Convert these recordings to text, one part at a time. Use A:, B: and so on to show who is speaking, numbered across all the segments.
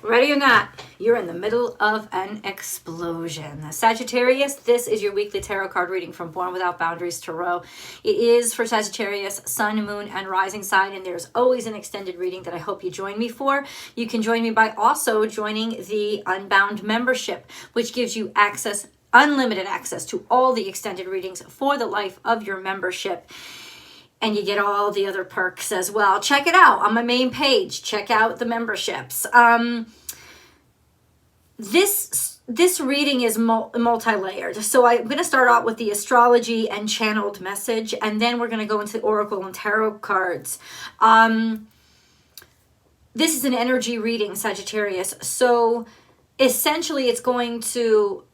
A: Ready or not, you're in the middle of an explosion. Sagittarius, this is your weekly tarot card reading from Born Without Boundaries Tarot. It is for Sagittarius, Sun, Moon, and Rising sign, and there's always an extended reading that I hope you join me for. You can join me by also joining the Unbound membership, which gives you access, unlimited access to all the extended readings for the life of your membership. And you get all the other perks as well. Check it out on my main page. Check out the memberships. This reading is multi-layered. So I'm going to start out with the astrology and channeled message, and then we're going to go into the oracle and tarot cards. This is an energy reading, Sagittarius. So essentially, it's going to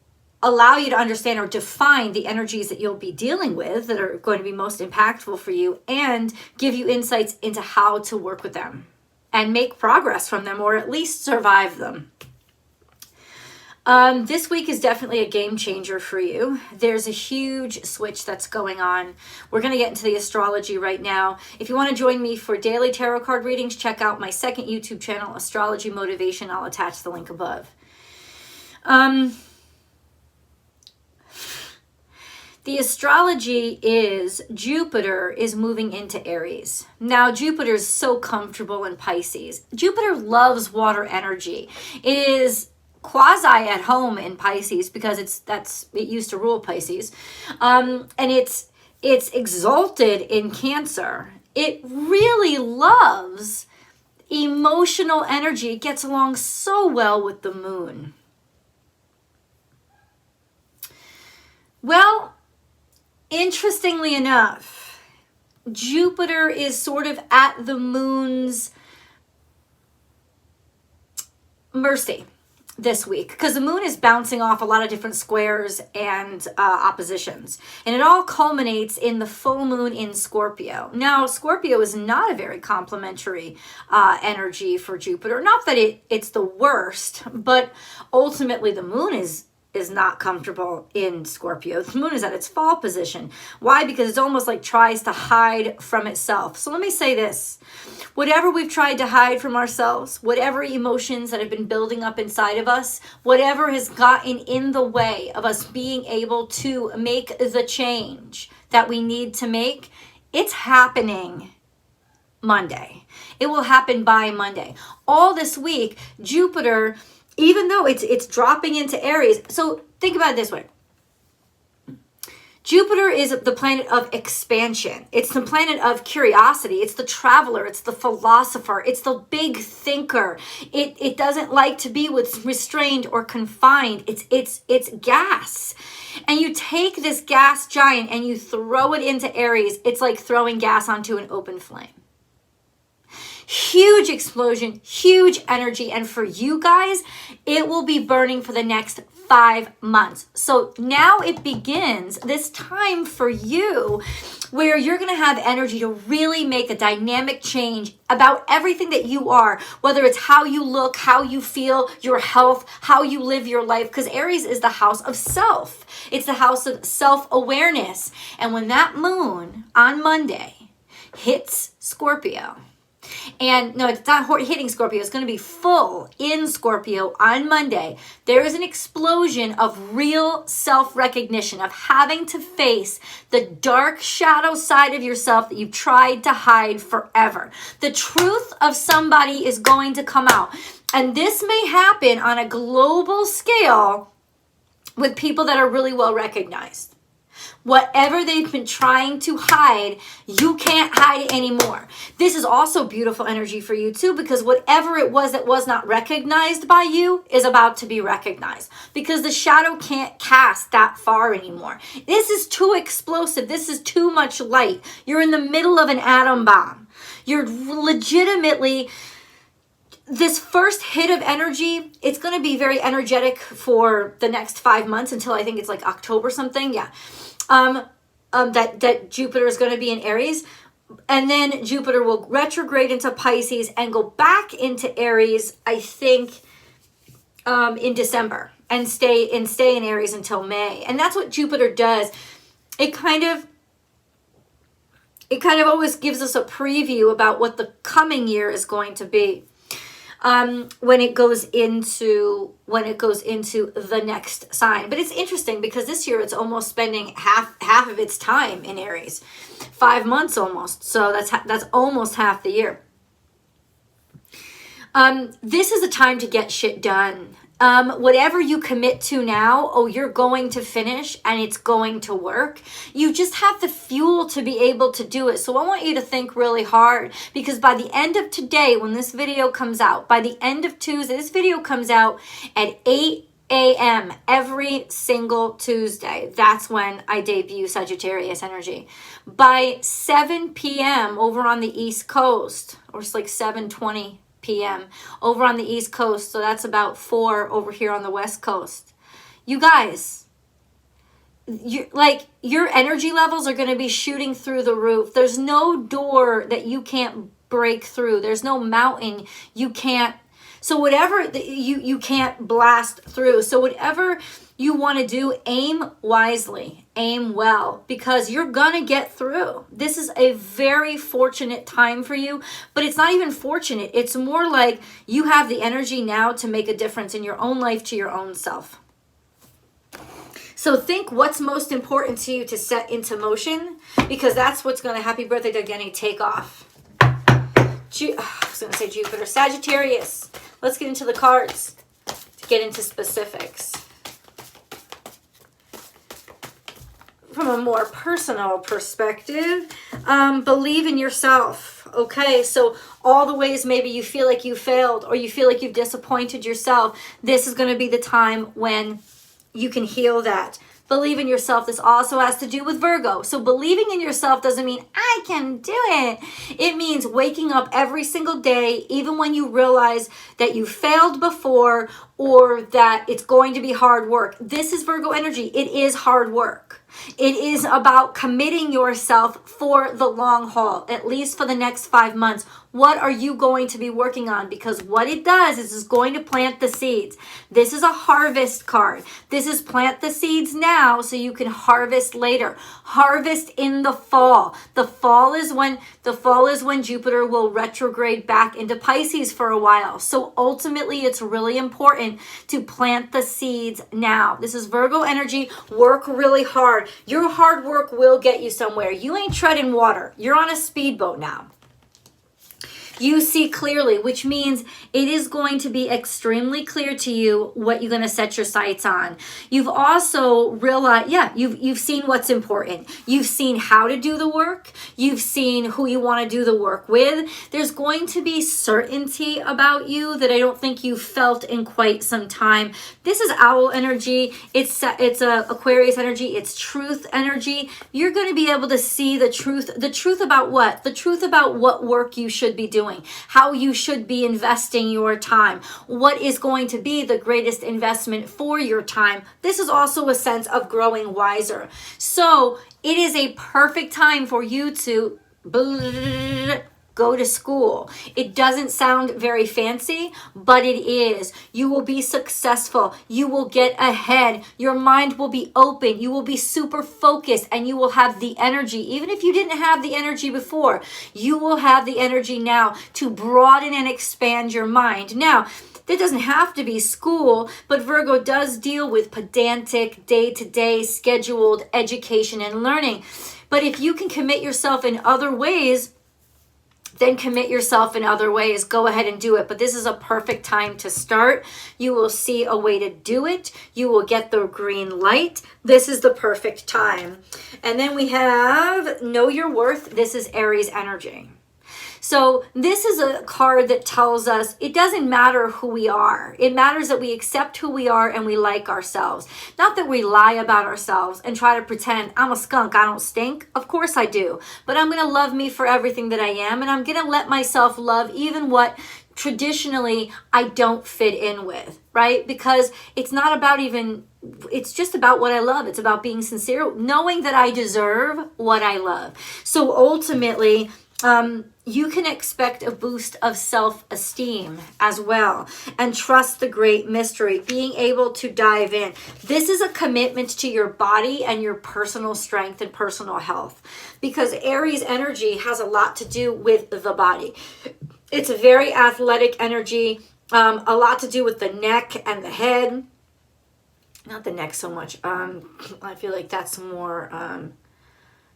A: allow you to understand or define the energies that you'll be dealing with that are going to be most impactful for you, and give you insights into how to work with them and make progress from them, or at least survive them. This week is definitely a game changer for you. There's a huge switch that's going on. We're going to get into the astrology right now. If you want to join me for daily tarot card readings, check out my second YouTube channel, Astrology Motivation. I'll attach the link above. The astrology is Jupiter is moving into Aries. Now, Jupiter is so comfortable in Pisces. Jupiter loves water energy. It is quasi at home in Pisces because it used to rule Pisces. And it's exalted in Cancer. It really loves emotional energy. It gets along so well with the moon. Well, interestingly enough, Jupiter is sort of at the moon's mercy this week, because the moon is bouncing off a lot of different squares and oppositions, and it all culminates in the full moon in Scorpio. Now, Scorpio is not a very complimentary energy for Jupiter. Not that it's the worst, but ultimately the moon is not comfortable in Scorpio. The moon is at its fall position. Why? Because it's almost like tries to hide from itself. So let me say this. Whatever we've tried to hide from ourselves, whatever emotions that have been building up inside of us, whatever has gotten in the way of us being able to make the change that we need to make, it's happening Monday. It will happen by Monday. All this week, Jupiter, even though it's dropping into Aries. So think about it this way. Jupiter is the planet of expansion. It's the planet of curiosity. It's the traveler. It's the philosopher. It's the big thinker. It doesn't like to be restrained or confined. It's gas. And you take this gas giant and you throw it into Aries. It's like throwing gas onto an open flame. Huge explosion, huge energy. And for you guys, it will be burning for the next 5 months. So now it begins this time for you where you're going to have energy to really make a dynamic change about everything that you are, whether it's how you look, how you feel, your health, how you live your life, because Aries is the house of self. It's the house of self-awareness. And when that moon on Monday hits Scorpio, and no, it's not hitting Scorpio. It's going to be full in Scorpio on Monday. There is an explosion of real self-recognition, of having to face the dark shadow side of yourself that you've tried to hide forever. The truth of somebody is going to come out. And this may happen on a global scale with people that are really well recognized. Whatever they've been trying to hide, you can't hide it anymore. This is also beautiful energy for you too, because whatever it was that was not recognized by you is about to be recognized, because the shadow can't cast that far anymore. This is too explosive. This is too much light. You're in the middle of an atom bomb. You're legitimately... This first hit of energy, it's going to be very energetic for the next 5 months until I think it's like October something. Yeah. That Jupiter is going to be in Aries. And then Jupiter will retrograde into Pisces and go back into Aries, I think, in December, and stay in Aries until May. And that's what Jupiter does. It kind of always gives us a preview about what the coming year is going to be. when it goes into the next sign. But it's interesting because this year it's almost spending half of its time in Aries, 5 months almost. So that's almost half the year. This is a time to get shit done. Whatever you commit to now, you're going to finish and it's going to work. You just have the fuel to be able to do it. So I want you to think really hard, because by the end of today, when this video comes out, by the end of Tuesday, this video comes out at 8 a.m. every single Tuesday. That's when I debut Sagittarius energy. By 7 p.m. over on the East Coast, or it's like 7:20 p.m. over on the East Coast, so that's about 4 over here on the West Coast. You guys, your energy levels are going to be shooting through the roof. There's no door that you can't break through. There's no mountain you can't, so whatever you can't blast through. So whatever you want to do, aim wisely, aim well, because you're gonna get through. This is a very fortunate time for you, but it's not even fortunate. It's more like you have the energy now to make a difference in your own life, to your own self. So think what's most important to you to set into motion, because that's what's gonna, happy birthday to Denny, take off. I was gonna say Jupiter. Sagittarius, let's get into the cards to get into specifics. From a more personal perspective, believe in yourself. Okay, so all the ways maybe you feel like you failed or you feel like you've disappointed yourself, this is going to be the time when you can heal that. Believe in yourself. This also has to do with Virgo. So believing in yourself doesn't mean I can do it. It means waking up every single day, even when you realize that you failed before or that it's going to be hard work. This is Virgo energy. It is hard work. It is about committing yourself for the long haul, at least for the next 5 months. What are you going to be working on? Because what it does is it's going to plant the seeds. This is a harvest card. This is plant the seeds now so you can harvest later. Harvest in the fall. The fall is when Jupiter will retrograde back into Pisces for a while. So ultimately, it's really important to plant the seeds now. This is Virgo energy. Work really hard. Your hard work will get you somewhere. You ain't treading water. You're on a speedboat now. You see clearly, which means it is going to be extremely clear to you what you're going to set your sights on. You've also realized, you've seen what's important. You've seen how to do the work. You've seen who you want to do the work with. There's going to be certainty about you that I don't think you've felt in quite some time. This is owl energy. It's a Aquarius energy. It's truth energy. You're going to be able to see the truth. The truth about what? The truth about what work you should be doing. How you should be investing your time, what is going to be the greatest investment for your time. This is also a sense of growing wiser. So it is a perfect time for you to go to school. It doesn't sound very fancy, but it is. You will be successful. You will get ahead. Your mind will be open. You will be super focused and you will have the energy. Even if you didn't have the energy before, you will have the energy now to broaden and expand your mind. Now, that doesn't have to be school, but Virgo does deal with pedantic, day-to-day scheduled education and learning. But if you can commit yourself in other ways, then commit yourself in other ways. Go ahead and do it. But this is a perfect time to start. You will see a way to do it. You will get the green light. This is the perfect time. And then we have Know Your Worth. This is Aries energy. So this is a card that tells us it doesn't matter who we are. It matters that we accept who we are and we like ourselves. Not that we lie about ourselves and try to pretend I'm a skunk, I don't stink. Of course I do. But I'm going to love me for everything that I am, and I'm going to let myself love even what traditionally I don't fit in with, right? Because it's not about it's just about what I love. It's about being sincere, knowing that I deserve what I love. So ultimately, you can expect a boost of self-esteem as well, and trust the great mystery, being able to dive in. This is a commitment to your body and your personal strength and personal health, because Aries energy has a lot to do with the body. It's a very athletic energy, a lot to do with the neck and the head. Not the neck so much. I feel like that's more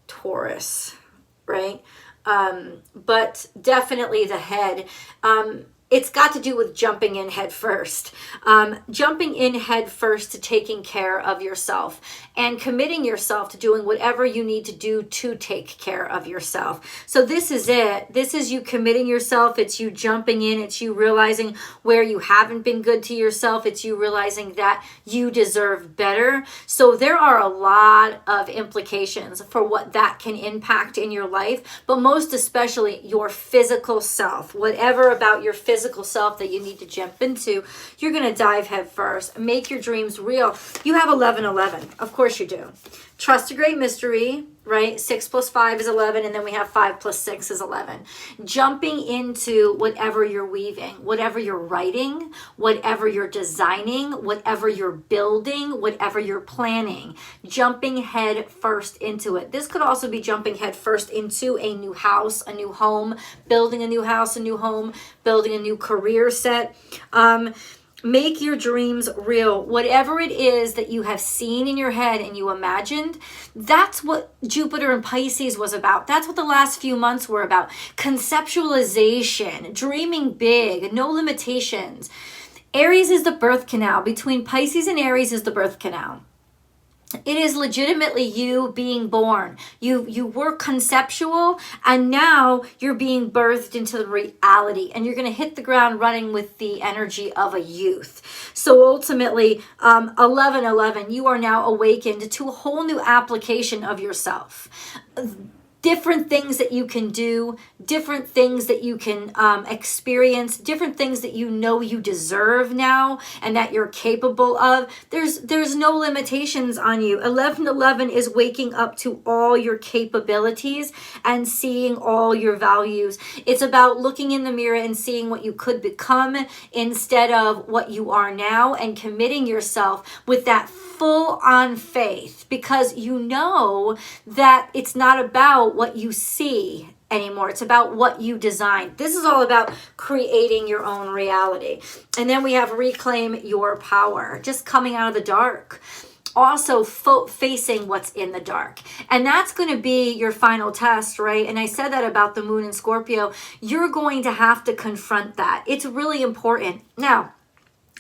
A: Taurus, right? But definitely the head. It's got to do with jumping in head first. Jumping in head first to taking care of yourself and committing yourself to doing whatever you need to do to take care of yourself. So this is it. This is you committing yourself. It's you jumping in. It's you realizing where you haven't been good to yourself. It's you realizing that you deserve better. So there are a lot of implications for what that can impact in your life, but most especially your physical self. Whatever about your physical self that you need to jump into, you're going to dive head first. Make your dreams real. You have 1111. Of course you do. Trust a great mystery, right? 6 plus 5 is 11, and then we have 5 plus 6 is 11. Jumping into whatever you're weaving, whatever you're writing, whatever you're designing, whatever you're building, whatever you're planning. Jumping head first into it. This could also be jumping head first into a new house, a new home, building a new house, a new home, building a new career set. Make your dreams real. Whatever it is that you have seen in your head and you imagined, that's what Jupiter and Pisces was about. That's what the last few months were about. Conceptualization, dreaming big, no limitations. Aries is the birth canal. Between Pisces and Aries is the birth canal. It is legitimately you being born. You were conceptual, and now you're being birthed into the reality, and you're going to hit the ground running with the energy of a youth. So ultimately, 1111, you are now awakened to a whole new application of yourself. Different things that you can do, different things that you can experience, different things that you know you deserve now and that you're capable of. There's no limitations on you. 1111 is waking up to all your capabilities and seeing all your values. It's about looking in the mirror and seeing what you could become instead of what you are now, and committing yourself with that full-on faith, because you know that it's not about what you see anymore. It's about what you design. This is all about creating your own reality. And then we have reclaim your power, just coming out of the dark. Also facing what's in the dark. And that's going to be your final test, right? And I said that about the moon in Scorpio. You're going to have to confront that. It's really important. Now,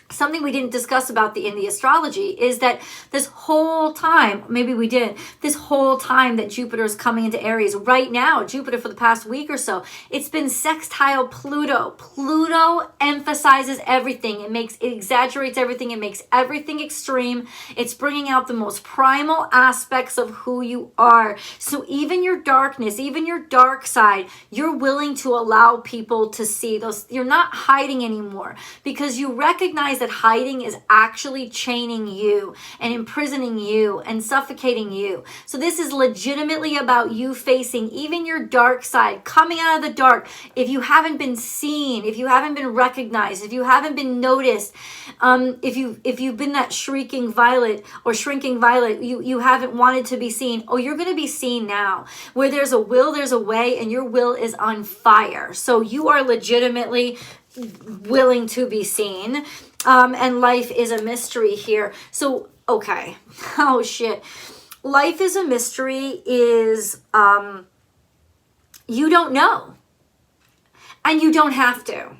A: something we didn't discuss about in the astrology is that this whole time, maybe we didn't, this whole time that Jupiter is coming into Aries, right now, Jupiter for the past week or so, it's been sextile Pluto. Pluto emphasizes everything. It exaggerates everything. It makes everything extreme. It's bringing out the most primal aspects of who you are. So even your darkness, even your dark side, you're willing to allow people to see those. You're not hiding anymore, because you recognize that hiding is actually chaining you and imprisoning you and suffocating you. So this is legitimately about you facing even your dark side, coming out of the dark. If you haven't been seen, if you haven't been recognized, if you haven't been noticed, if you've been that shrinking violet, you haven't wanted to be seen. Oh, you're going to be seen now. Where there's a will, there's a way, and your will is on fire. So you are legitimately willing to be seen. And life is a mystery here. So, okay. Oh, shit. Life is a mystery is, you don't know. And you don't have to.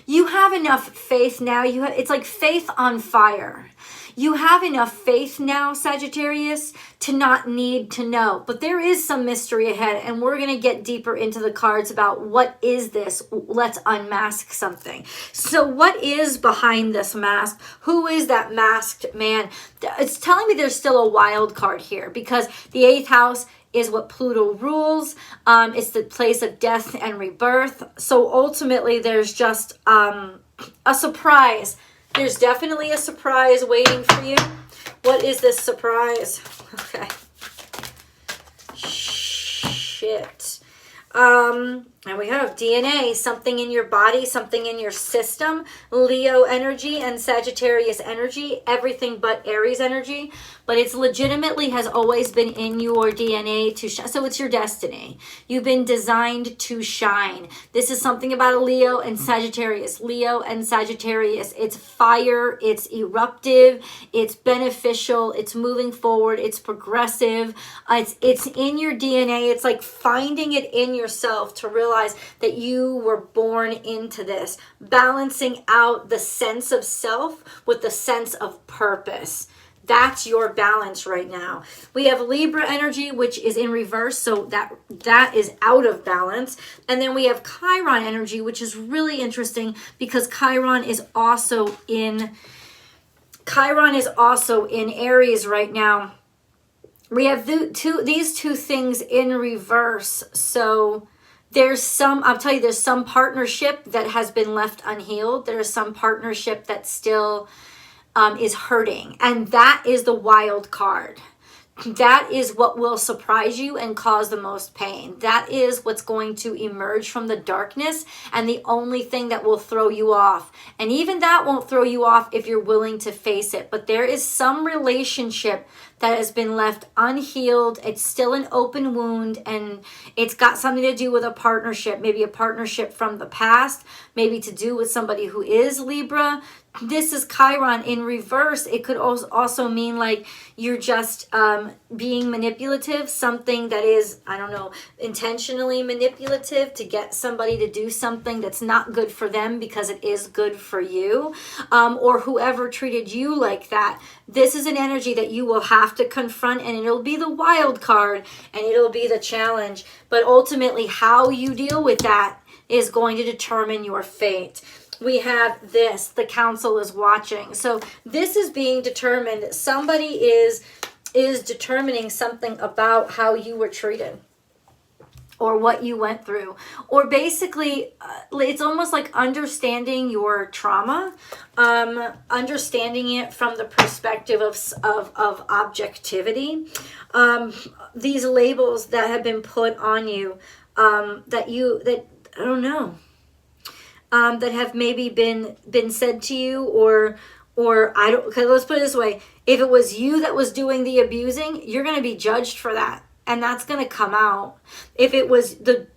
A: You have enough faith now. It's like faith on fire. You have enough faith now, Sagittarius, to not need to know. But there is some mystery ahead, and we're going to get deeper into the cards about what is this. Let's unmask something. So what is behind this mask? Who is that masked man? It's telling me there's still a wild card here, because the 8th house is what Pluto rules. It's the place of death and rebirth. So ultimately, there's just a surprise. There's definitely a surprise waiting for you. What is this surprise? Okay. Shit. And we have DNA, something in your body, something in your system, Leo energy and Sagittarius energy, everything but Aries energy. But it's legitimately has always been in your DNA to shine. So it's your destiny. You've been designed to shine. This is something about a Leo and Sagittarius. Leo and Sagittarius. It's fire. It's eruptive. It's beneficial. It's moving forward. It's progressive. It's in your DNA. It's like finding it in yourself to realize that you were born into this. Balancing out the sense of self with the sense of purpose. That's your balance right now. We have Libra energy, which is in reverse, so that is out of balance. And then we have Chiron energy, which is really interesting because Chiron is also in Aries right now. We have these two things in reverse. So there's some partnership that has been left unhealed. There's some partnership that still is hurting, and that is the wild card. That is what will surprise you and cause the most pain. That is what's going to emerge from the darkness, and the only thing that will throw you off. And even that won't throw you off if you're willing to face it. But there is some relationship that has been left unhealed. It's still an open wound, and it's got something to do with a partnership, maybe a partnership from the past, maybe to do with somebody who is Libra. This is Chiron in reverse. It could also mean like you're just being manipulative, something that is, I don't know, intentionally manipulative to get somebody to do something that's not good for them because it is good for you, or whoever treated you like that. This is an energy that you will have to confront, and it'll be the wild card and it'll be the challenge. But ultimately, how you deal with that is going to determine your fate. We have this, the council is watching. So this is being determined. Somebody is determining something about how you were treated or what you went through. Or basically, it's almost like understanding your trauma, understanding it from the perspective of objectivity. These labels that have been put on you, that I don't know, that have maybe been said to you, or I don't. Okay, let's put it this way: if it was you that was doing the abusing, you're going to be judged for that, and that's going to come out. If it was the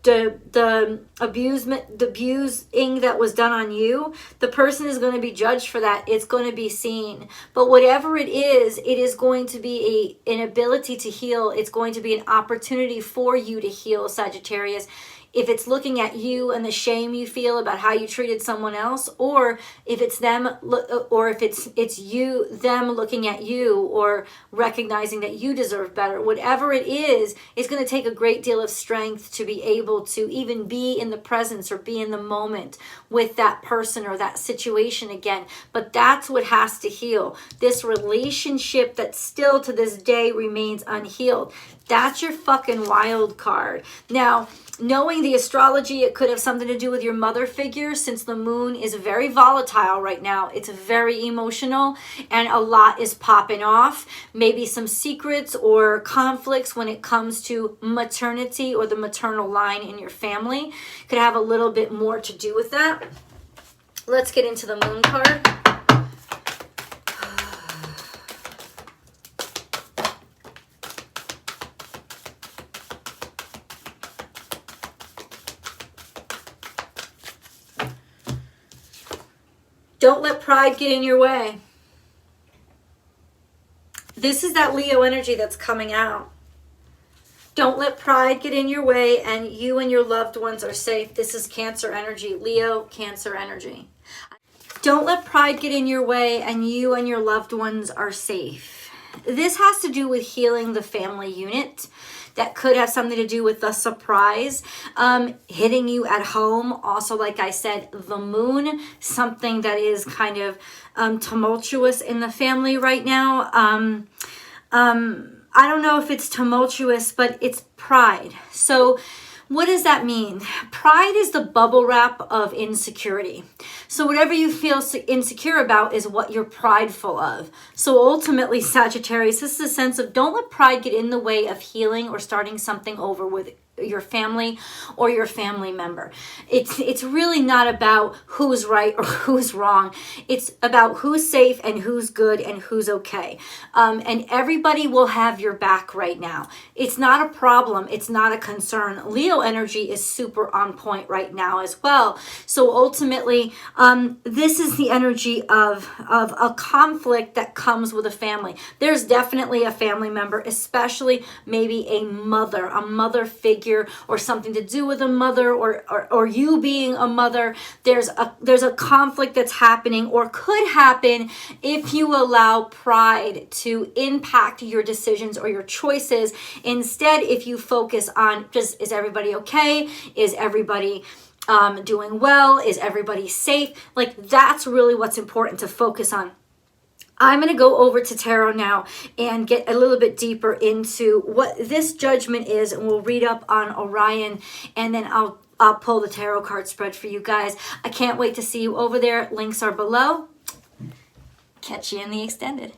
A: abusing that was done on you, the person is going to be judged for that. It's going to be seen. But whatever it is going to be an ability to heal. It's going to be an opportunity for you to heal, Sagittarius. If it's looking at you and the shame you feel about how you treated someone else, or if it's them, or if it's them looking at you, or recognizing that you deserve better, whatever it is, it's going to take a great deal of strength to be able to even be in the presence or be in the moment with that person or that situation again. But that's what has to heal. This relationship that still to this day remains unhealed. That's your fucking wild card. Now, knowing the astrology, it could have something to do with your mother figure, since the moon is very volatile right now. It's very emotional and a lot is popping off. Maybe some secrets or conflicts when it comes to maternity or the maternal line in your family could have a little bit more to do with that. Let's get into the moon card. Don't let pride get in your way. This is that Leo energy that's coming out. Don't let pride get in your way, and you and your loved ones are safe. This is Cancer energy, Leo, Cancer energy. Don't let pride get in your way, and you and your loved ones are safe. This has to do with healing the family unit. That could have something to do with the surprise hitting you at home. Also, like I said, the moon, something that is kind of tumultuous in the family right now. I don't know if it's tumultuous, but it's pride. So what does that mean? Pride is the bubble wrap of insecurity. So whatever you feel insecure about is what you're prideful of. So ultimately, Sagittarius, this is a sense of don't let pride get in the way of healing or starting something over with your family or your family member. It's really not about who's right or who's wrong. It's about who's safe and who's good and who's okay. And everybody will have your back right now. It's not a problem. It's not a concern. Leo energy is super on point right now as well. So ultimately, this is the energy of a conflict that comes with a family. There's definitely a family member, especially maybe a mother figure, or something to do with a mother, or you being a mother. There's a conflict that's happening or could happen if you allow pride to impact your decisions or your choices. Instead, if you focus on just, is everybody okay? Is everybody doing well? Is everybody safe? Like, that's really what's important to focus on. I'm going to go over to tarot now and get a little bit deeper into what this judgment is, and we'll read up on Orion, and then I'll pull the tarot card spread for you guys. I can't wait to see you over there. Links are below. Catch you in the extended.